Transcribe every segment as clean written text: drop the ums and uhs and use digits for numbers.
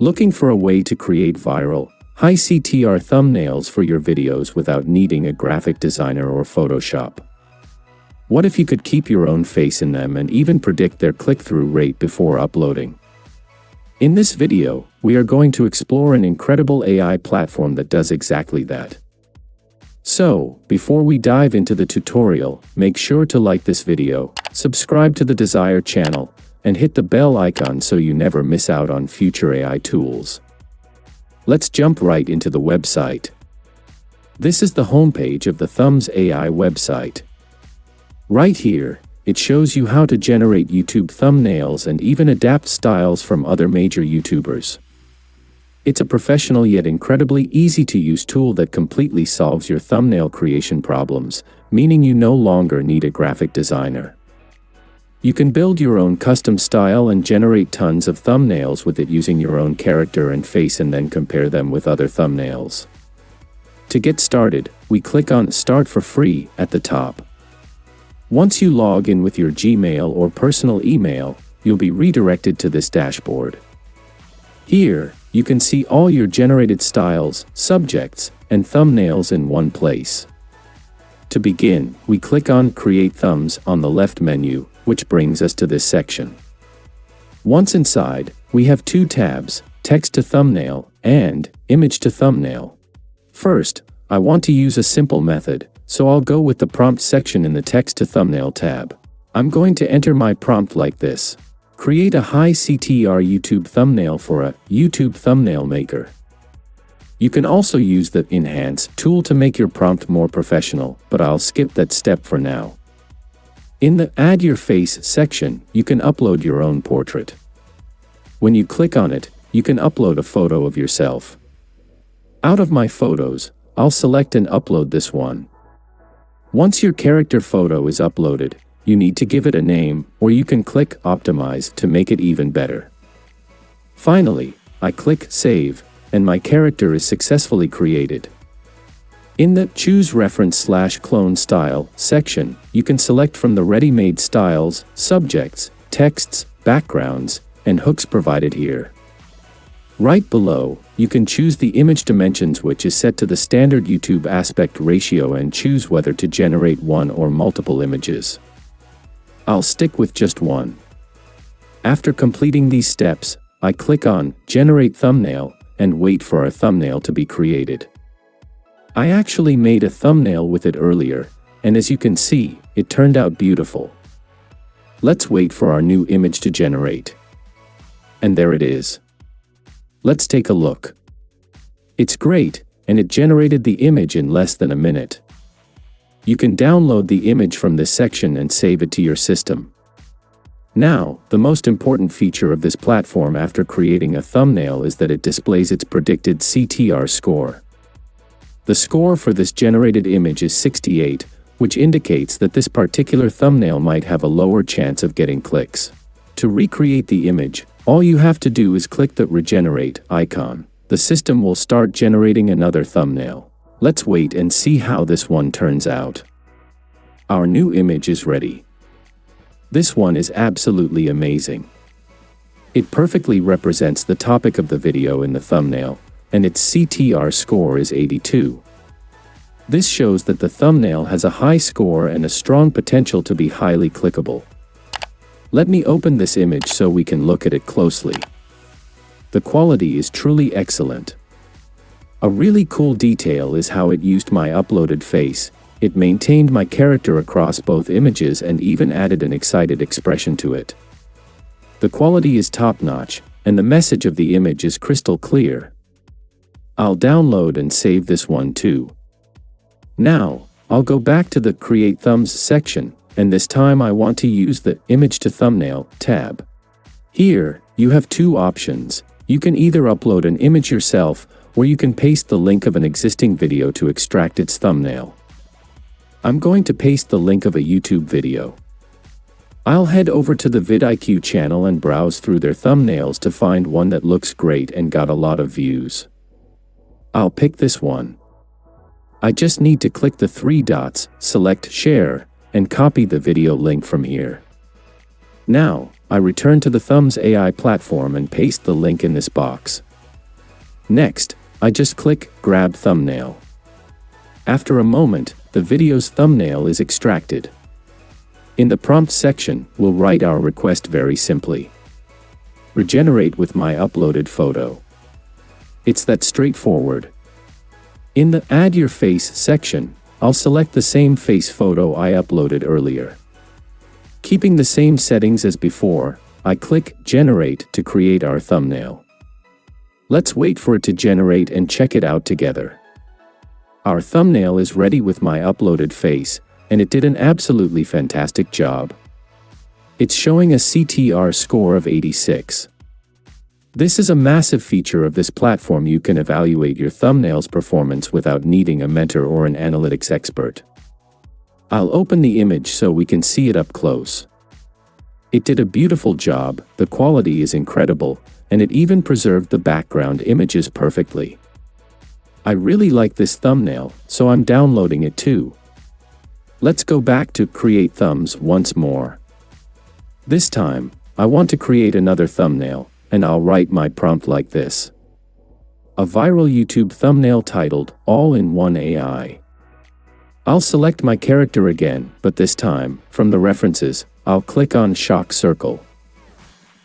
Looking for a way to create viral, high CTR thumbnails for your videos without needing a graphic designer or Photoshop? What if you could keep your own face in them and even predict their click-through rate before uploading? In this video, we are going to explore an incredible AI platform that does exactly that. So, before we dive into the tutorial, make sure to like this video, subscribe to the desired channel, and hit the bell icon so you never miss out on future AI tools. Let's jump right into the website. This is the homepage of the Thumbs AI website. Right here, it shows you how to generate YouTube thumbnails and even adapt styles from other major YouTubers. It's a professional yet incredibly easy-to-use tool that completely solves your thumbnail creation problems, meaning you no longer need a graphic designer. You can build your own custom style and generate tons of thumbnails with it using your own character and face and then compare them with other thumbnails. To get started, we click on Start for Free at the top. Once you log in with your Gmail or personal email, you'll be redirected to this dashboard. Here, you can see all your generated styles, subjects, and thumbnails in one place. To begin, we click on Create Thumbs on the left menu, which brings us to this section. Once inside, we have two tabs, Text to Thumbnail and Image to Thumbnail. First, I want to use a simple method, so I'll go with the prompt section in the Text to Thumbnail tab. I'm going to enter my prompt like this. Create a high CTR YouTube thumbnail for a YouTube thumbnail maker. You can also use the Enhance tool to make your prompt more professional, but I'll skip that step for now. In the Add Your Face section, you can upload your own portrait. When you click on it, you can upload a photo of yourself. Out of my photos, I'll select and upload this one. Once your character photo is uploaded, you need to give it a name, or you can click Optimize to make it even better. Finally, I click Save, and my character is successfully created. In the Choose Reference/Clone Style section, you can select from the ready-made styles, subjects, texts, backgrounds, and hooks provided here. Right below, you can choose the image dimensions, which is set to the standard YouTube aspect ratio, and choose whether to generate one or multiple images. I'll stick with just one. After completing these steps, I click on Generate Thumbnail and wait for our thumbnail to be created. I actually made a thumbnail with it earlier, and as you can see, it turned out beautiful. Let's wait for our new image to generate. And there it is. Let's take a look. It's great, and it generated the image in less than a minute. You can download the image from this section and save it to your system. Now, the most important feature of this platform after creating a thumbnail is that it displays its predicted CTR score. The score for this generated image is 68, which indicates that this particular thumbnail might have a lower chance of getting clicks. To recreate the image, all you have to do is click the Regenerate icon. The system will start generating another thumbnail. Let's wait and see how this one turns out. Our new image is ready. This one is absolutely amazing. It perfectly represents the topic of the video in the thumbnail, and its CTR score is 82. This shows that the thumbnail has a high score and a strong potential to be highly clickable. Let me open this image so we can look at it closely. The quality is truly excellent. A really cool detail is how it used my uploaded face. It maintained my character across both images and even added an excited expression to it. The quality is top-notch, and the message of the image is crystal clear. I'll download and save this one too. Now, I'll go back to the Create Thumbs section, and this time I want to use the Image to Thumbnail tab. Here, you have two options. You can either upload an image yourself, or you can paste the link of an existing video to extract its thumbnail. I'm going to paste the link of a YouTube video. I'll head over to the vidIQ channel and browse through their thumbnails to find one that looks great and got a lot of views. I'll pick this one. I just need to click the three dots, select Share, and copy the video link from here. Now, I return to the Thumbs AI platform and paste the link in this box. Next, I just click Grab Thumbnail. After a moment, the video's thumbnail is extracted. In the prompt section, we'll write our request very simply. Regenerate with my uploaded photo. It's that straightforward. In the Add Your Face section, I'll select the same face photo I uploaded earlier. Keeping the same settings as before, I click Generate to create our thumbnail. Let's wait for it to generate and check it out together. Our thumbnail is ready with my uploaded face, and it did an absolutely fantastic job. It's showing a CTR score of 86. This is a massive feature of this platform. You can evaluate your thumbnail's performance without needing a mentor or an analytics expert. I'll open the image so we can see it up close. It did a beautiful job, the quality is incredible, and it even preserved the background images perfectly. I really like this thumbnail, so I'm downloading it too. Let's go back to Create Thumbs once more. This time, I want to create another thumbnail, and I'll write my prompt like this. A viral YouTube thumbnail titled, All-in-One AI. I'll select my character again, but this time, from the references, I'll click on Shock Circle.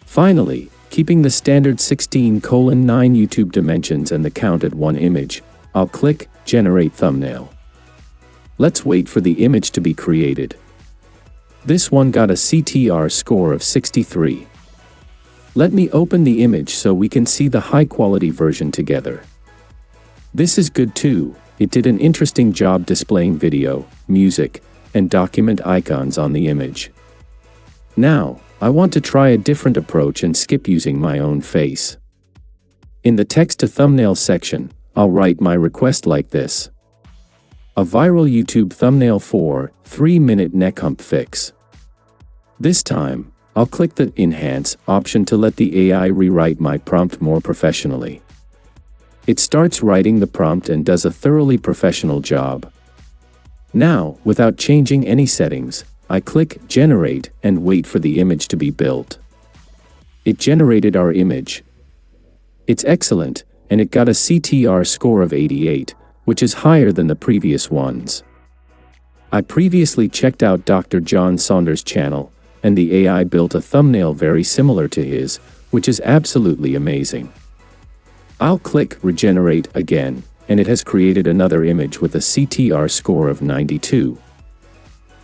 Finally, keeping the standard 16:9 YouTube dimensions and the count at one image, I'll click Generate Thumbnail. Let's wait for the image to be created. This one got a CTR score of 63. Let me open the image so we can see the high-quality version together. This is good too. It did an interesting job displaying video, music, and document icons on the image. Now, I want to try a different approach and skip using my own face. In the text to thumbnail section, I'll write my request like this. A viral YouTube thumbnail for 3-minute neck hump fix. This time, I'll click the Enhance option to let the AI rewrite my prompt more professionally. It starts writing the prompt and does a thoroughly professional job. Now, without changing any settings, I click Generate and wait for the image to be built. It generated our image. It's excellent, and it got a CTR score of 88, which is higher than the previous ones. I previously checked out Dr. John Saunders' channel, and the AI built a thumbnail very similar to his, which is absolutely amazing. I'll click Regenerate again, and it has created another image with a CTR score of 92.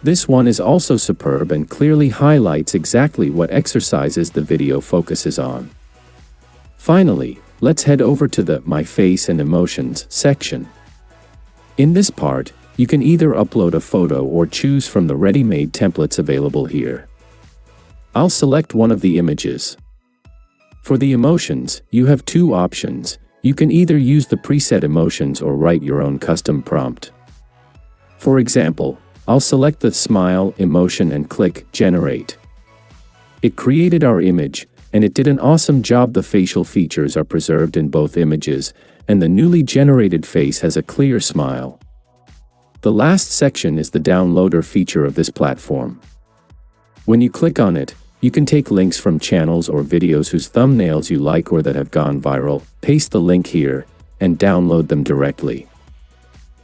This one is also superb and clearly highlights exactly what exercises the video focuses on. Finally, let's head over to the My Face and Emotions section. In this part, you can either upload a photo or choose from the ready-made templates available here. I'll select one of the images. For the emotions, you have two options. You can either use the preset emotions or write your own custom prompt. For example, I'll select the smile emotion and click Generate. It created our image, and it did an awesome job. The facial features are preserved in both images, and the newly generated face has a clear smile. The last section is the downloader feature of this platform. When you click on it, you can take links from channels or videos whose thumbnails you like or that have gone viral, paste the link here, and download them directly.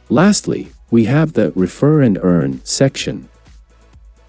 Lastly, we have the Refer and Earn section.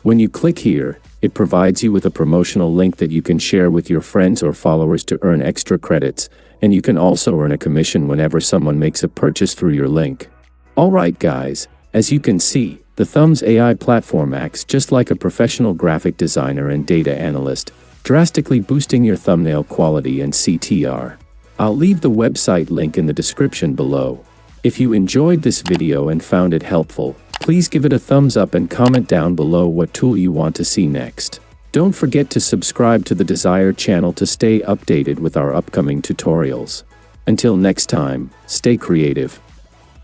When you click here, it provides you with a promotional link that you can share with your friends or followers to earn extra credits, and you can also earn a commission whenever someone makes a purchase through your link. Alright guys, as you can see, the Thumbs AI platform acts just like a professional graphic designer and data analyst, drastically boosting your thumbnail quality and CTR. I'll leave the website link in the description below. If you enjoyed this video and found it helpful, please give it a thumbs up and comment down below what tool you want to see next. Don't forget to subscribe to the Desire channel to stay updated with our upcoming tutorials. Until next time, stay creative.